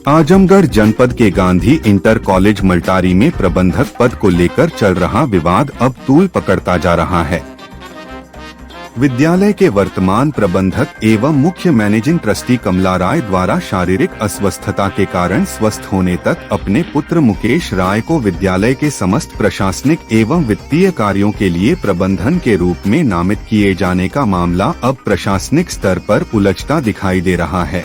आजमगढ़ जनपद के Gandhi inter college मल्टारी में प्रबंधक पद को लेकर चल रहा विवाद अब तूल पकड़ता जा रहा है। विद्यालय के वर्तमान प्रबंधक एवं मुख्य मैनेजिंग ट्रस्टी कमला राय द्वारा शारीरिक अस्वस्थता के कारण स्वस्थ होने तक अपने पुत्र मुकेश राय को विद्यालय के समस्त प्रशासनिक एवं वित्तीय कार्यों के लिए प्रबंधन के रूप में नामित किए जाने का मामला अब प्रशासनिक स्तर पर उलझता दिखाई दे रहा है।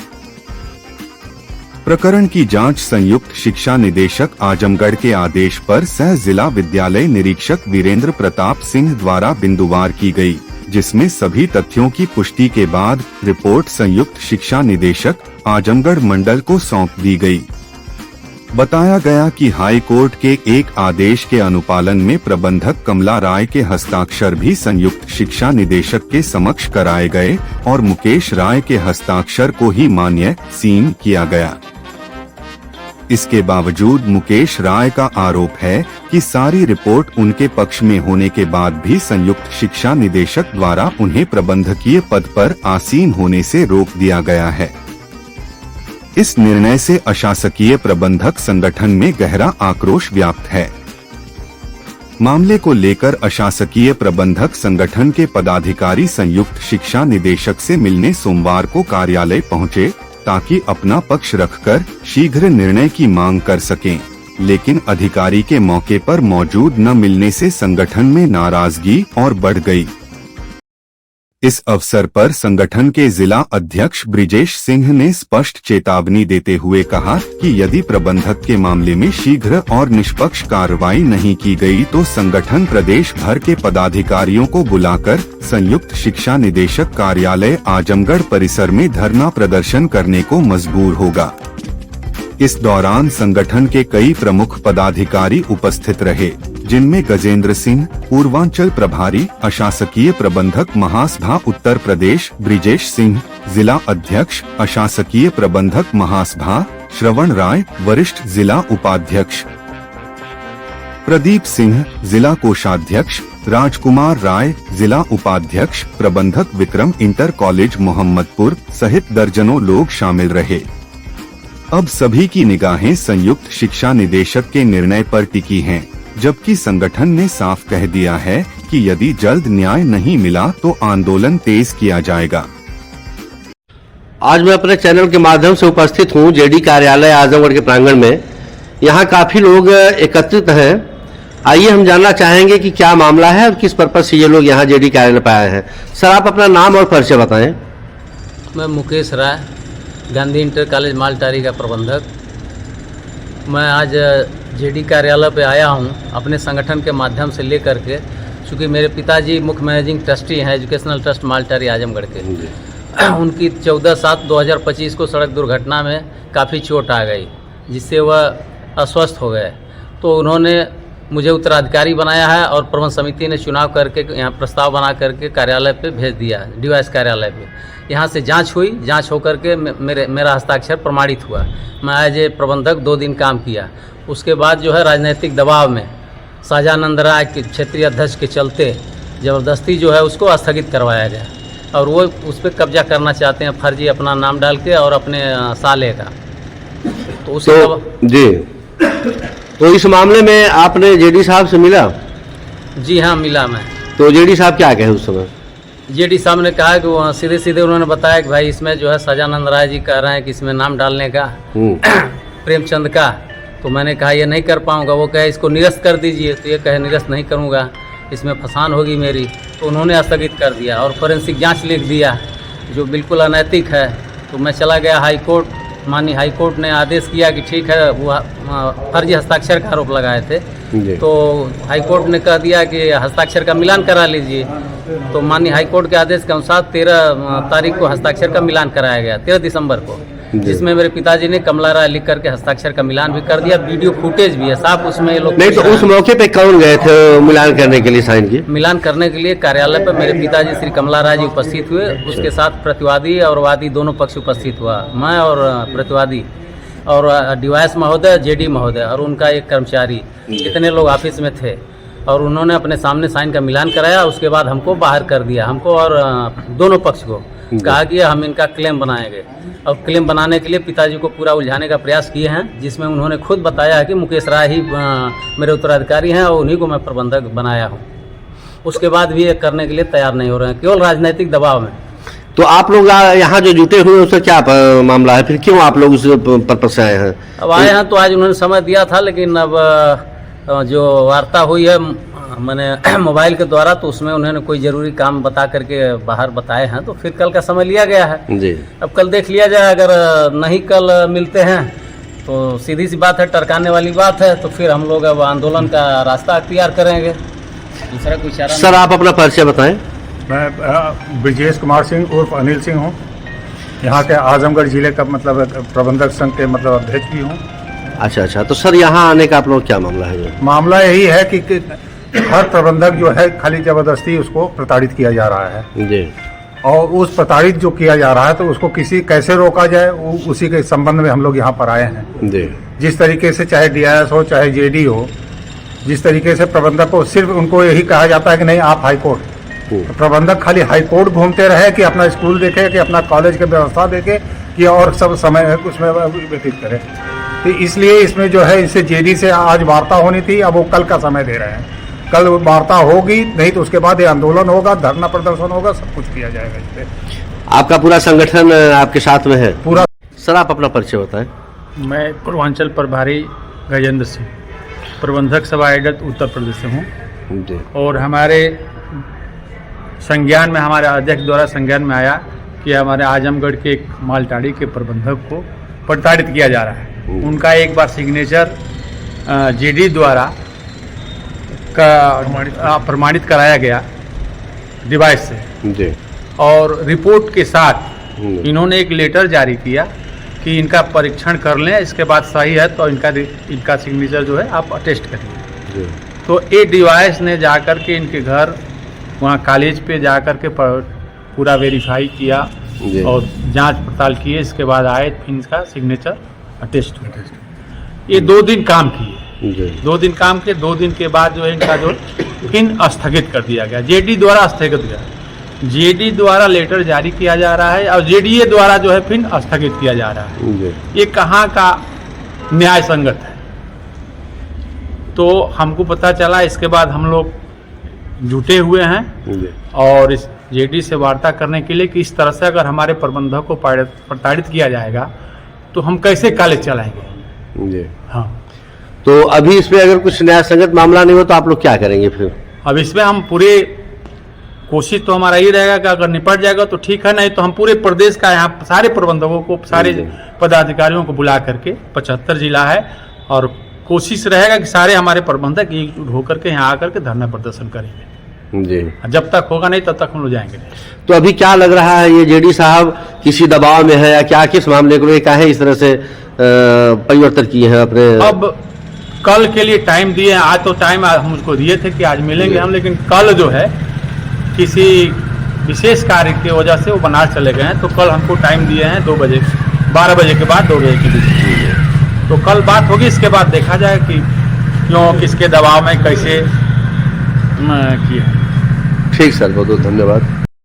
प्रकरण की जांच संयुक्त शिक्षा निदेशक आजमगढ़ के आदेश पर सह जिला विद्यालय निरीक्षक वीरेंद्र प्रताप सिंह द्वारा बिंदुवार की गई, जिसमें सभी तथ्यों की पुष्टि के बाद रिपोर्ट संयुक्त शिक्षा निदेशक आजमगढ़ मंडल को सौंप दी गई। बताया गया कि हाई कोर्ट के एक आदेश के अनुपालन में प्रबंधक कमला राय के हस्ताक्षर भी संयुक्त शिक्षा निदेशक के समक्ष कराए गए और मुकेश राय के हस्ताक्षर को ही मान्य सीन किया गया। इसके बावजूद मुकेश राय का आरोप है कि सारी रिपोर्ट उनके पक्ष में होने के बाद भी संयुक्त शिक्षा निदेशक द्वारा उन्हें प्रबंधकीय पद पर आसीन होने से रोक दिया गया है। इस निर्णय से अशासकीय प्रबंधक संगठन में गहरा आक्रोश व्याप्त है। मामले को लेकर अशासकीय प्रबंधक संगठन के पदाधिकारी संयुक्त शिक्षा निदेशक से मिलने सोमवार को कार्यालय पहुंचे ताकि अपना पक्ष रखकर शीघ्र निर्णय की मांग कर सकें, लेकिन अधिकारी के मौके पर मौजूद न मिलने से संगठन में नाराजगी और बढ़ गई। इस अवसर पर संगठन के जिला अध्यक्ष ब्रिजेश सिंह ने स्पष्ट चेतावनी देते हुए कहा कि यदि प्रबंधक के मामले में शीघ्र और निष्पक्ष कार्रवाई नहीं की गई तो संगठन प्रदेश भर के पदाधिकारियों को बुलाकर संयुक्त शिक्षा निदेशक कार्यालय आजमगढ़ परिसर में धरना प्रदर्शन करने को मजबूर होगा। इस दौरान संगठन के कई प्रमुख पदाधिकारी उपस्थित रहे, जिनमें गजेंद्र सिंह पूर्वांचल प्रभारी, अशासकीय प्रबंधक महासभा उत्तर प्रदेश ब्रिजेश सिंह, जिला अध्यक्ष अशासकीय प्रबंधक महासभा श्रवण राय, वरिष्ठ जिला उपाध्यक्ष प्रदीप सिंह, जिला कोषाध्यक्ष राजकुमार राय, जिला उपाध्यक्ष प्रबंधक विक्रम इंटर कॉलेज मोहम्मदपुर सहित दर्जनों लोग शामिल रहे। अब सभी की निगाहें संयुक्त शिक्षा निदेशक के निर्णय पर टिकी हैं, जबकि संगठन ने साफ कह दिया है कि यदि जल्द न्याय नहीं मिला तो आंदोलन तेज किया जाएगा। आज मैं अपने चैनल के माध्यम से उपस्थित हूं जेडी कार्यालय आजमगढ़ के प्रांगण में। यहां काफी लोग एकत्रित हैं। आइए हम जानना चाहेंगे कि क्या मामला है और किस पर्पज से ये लोग यहां जेडी कार्यालय पर आए हैं। सर, आप अपना नाम और परिचय बताएं। मैं मुकेश राय, गांधी इंटर कॉलेज मालटारी का प्रबंधक। मैं आज जेडी कार्यालय पे आया हूँ अपने संगठन के माध्यम से लेकर के, चूँकि मेरे पिताजी मुख्य मैनेजिंग ट्रस्टी हैं एजुकेशनल ट्रस्ट मालटारी आजमगढ़ के। उनकी 14/7/2025 को सड़क दुर्घटना में काफ़ी चोट आ गई, जिससे वह अस्वस्थ हो गए। तो उन्होंने मुझे उत्तराधिकारी बनाया है और प्रबंध समिति ने चुनाव करके यहाँ प्रस्ताव बना करके कार्यालय पे भेज दिया, डीवाइस कार्यालय पे। यहाँ से जांच हुई, जांच होकर के मेरा हस्ताक्षर प्रमाणित हुआ। मैं एज ए प्रबंधक 2 दिन काम किया। उसके बाद जो है राजनीतिक दबाव में शाहजानंद राय के क्षेत्रीय अध्यक्ष के चलते ज़बरदस्ती जो है उसको स्थगित करवाया गया और वो उस पर कब्जा करना चाहते हैं फर्जी अपना नाम डाल के और अपने साले का। तो उसे जी, तो इस मामले में आपने जेडी साहब से मिला? जी हाँ, मिला मैं। तो जेडी साहब क्या कहे उस समय? जेडी साहब ने कहा कि वो सीधे सीधे उन्होंने बताया कि भाई इसमें जो है शाहजानंद राय जी कह रहे हैं कि इसमें नाम डालने का प्रेमचंद का। तो मैंने कहा ये नहीं कर पाऊंगा। वो कहे इसको निरस्त कर दीजिए। तो ये कहे निरस्त नहीं करूंगा, इसमें फसान होगी मेरी। तो उन्होंने स्थगित कर दिया और फोरेंसिक जांच लिख दिया, जो बिल्कुल अनैतिक है। तो मैं चला गया हाई कोर्ट। माननीय हाई कोर्ट ने आदेश किया कि ठीक है, वो फर्जी हस्ताक्षर का आरोप लगाए थे। तो हाई कोर्ट ने कह दिया कि हस्ताक्षर का मिलान करा लीजिए। तो माननीय हाई कोर्ट के आदेश के अनुसार 13 तारीख को हस्ताक्षर का मिलान कराया गया, 13 दिसंबर को, जिसमें मेरे पिताजी ने कमला राय लिख करके हस्ताक्षर का मिलान भी कर दिया। वीडियो फुटेज भी है साफ उसमें। ये लोग नहीं, तो उस मौके पे कौन गए थे मिलान करने के लिए, साइन की? मिलान करने के लिए कार्यालय पर मेरे पिताजी श्री कमला राय जी उपस्थित हुए। उसके साथ प्रतिवादी और वादी दोनों पक्ष उपस्थित हुआ, मैं और प्रतिवादी और डीवाइस महोदय, जेडी महोदय और उनका एक कर्मचारी, इतने लोग ऑफिस में थे। और उन्होंने अपने सामने साइन का मिलान कराया। उसके बाद हमको बाहर कर दिया, हमको और दोनों पक्ष को। कहा कि हम इनका क्लेम बनाएंगे। और क्लेम बनाने के लिए पिताजी को पूरा उलझाने का प्रयास किए हैं, जिसमें उन्होंने खुद बताया है कि मुकेश राय ही मेरे उत्तराधिकारी हैं और उन्हीं को मैं प्रबंधक बनाया हूँ। उसके बाद भी ये करने के लिए तैयार नहीं हो रहे हैं, केवल राजनीतिक दबाव में। तो आप लोग यहाँ जो जुटे हुए हैं उसका क्या मामला है, फिर क्यों आप लोग उस पर्पज से आए हैं? अब आए हैं तो आज उन्होंने समय दिया था, लेकिन अब जो वार्ता हुई है मैंने मोबाइल के द्वारा, तो उसमें उन्होंने कोई ज़रूरी काम बता करके बाहर बताए हैं, तो फिर कल का समय लिया गया है जी। अब कल देख लिया जाए, अगर नहीं कल मिलते हैं तो सीधी सी बात है, टरकाने वाली बात है, तो फिर हम लोग अब आंदोलन का रास्ता अख्तियार करेंगे, दूसरा कोई चारा सर आप अपना परिचय बताएं। मैं ब्रजेश कुमार सिंह उर्फ अनिल सिंह हूँ। यहाँ के आजमगढ़ जिले का मतलब प्रबंधक संघ के मतलब अध्यक्ष भी हूँ। अच्छा, तो सर यहाँ आने का आप लोग क्या मामला है? मामला यही है कि हर प्रबंधक जो है खाली जबरदस्ती उसको प्रताड़ित किया जा रहा है जी। और उस प्रताड़ित जो किया जा रहा है तो उसको कैसे रोका जाए, उसी के संबंध में हम लोग यहाँ पर आए हैं जी। जिस तरीके से चाहे DIS हो चाहे JD हो, जिस तरीके से प्रबंधक को सिर्फ उनको यही कहा जाता है कि नहीं आप हाईकोर्ट, प्रबंधक खाली हाईकोर्ट घूमते रहे कि अपना स्कूल देखे कि अपना कॉलेज की व्यवस्था देखे कि और सब समय उसमें व्यतीत करे। तो इसलिए इसमें जो है इससे JD से आज वार्ता होनी थी, अब वो कल का समय दे रहे हैं। कल वार्ता होगी, नहीं तो उसके बाद ये आंदोलन होगा, धरना प्रदर्शन होगा, सब कुछ किया जाएगा। इससे आपका पूरा संगठन आपके साथ में है? पूरा। सर आप अपना परिचय बताएं। मैं पूर्वांचल प्रभारी गजेंद्र सिंह, प्रबंधक सभा एडत उत्तर प्रदेश से हूँ जी। और हमारे संज्ञान में, हमारे अध्यक्ष द्वारा संज्ञान में आया कि हमारे आजमगढ़ के एक मालटाड़ी के प्रबंधक को प्रताड़ित किया जा रहा है। उनका एक बार सिग्नेचर JD द्वारा प्रमाणित कराया गया डिवाइस से जी। और रिपोर्ट के साथ इन्होंने एक लेटर जारी किया कि इनका परीक्षण कर लें, इसके बाद सही है तो इनका सिग्नेचर जो है आप अटेस्ट करिए। तो ये डिवाइस ने जाकर के इनके घर, वहाँ कॉलेज पे जाकर के पूरा वेरीफाई किया और जांच पड़ताल किए, इसके बाद आए फिर इसका सिग्नेचर अटेस्ट हुआ। ये 2 दिन काम किए, 2 दिन काम के 2 दिन के बाद जो है इनका जो फिर स्थगित कर दिया गया, JD द्वारा स्थगित किया। JD द्वारा लेटर जारी किया जा रहा है और JDA द्वारा जो है फिर स्थगित किया जा रहा है। ये कहाँ का न्याय संगत है? तो हमको पता चला, इसके बाद हम लोग जुटे हुए हैं और इस JD से वार्ता करने के लिए कि इस तरह से अगर हमारे प्रबंधक को प्रताड़ित किया जाएगा तो हम कैसे कॉलेज चलाएंगे। हाँ, तो अभी इसमें अगर कुछ न्याय संगत मामला नहीं हो तो आप लोग क्या करेंगे फिर? अब इसमें हम पूरे कोशिश तो हमारा ये रहेगा कि अगर निपट जाएगा तो ठीक है, नहीं तो हम पूरे प्रदेश का यहाँ सारे प्रबंधकों को, सारे पदाधिकारियों को बुला करके, 75 जिला है, और कोशिश रहेगा कि सारे हमारे प्रबंधक एकजुट होकर के यहाँ आकर के धरना प्रदर्शन करेंगे जी। जब तक होगा नहीं तब तक हम लोग जाएंगे। तो अभी क्या लग रहा है, ये JD साहब किसी दबाव में है या क्या, किस मामले को लेकर है इस तरह से परिवर्तन किए हैं अपने? अब कल के लिए टाइम दिए, आज तो टाइम हम उसको दिए थे कि आज मिलेंगे हम, लेकिन कल जो है किसी विशेष कार्य की वजह से वो बनारस चले गए हैं, तो कल हमको टाइम दिए हैं 2 बजे, 12 बजे के बाद 2 बजे के बीच। तो कल बात होगी, इसके बाद देखा जाए कि क्यों, किसके दबाव में, कैसे किया। ठीक सर, बहुत बहुत धन्यवाद।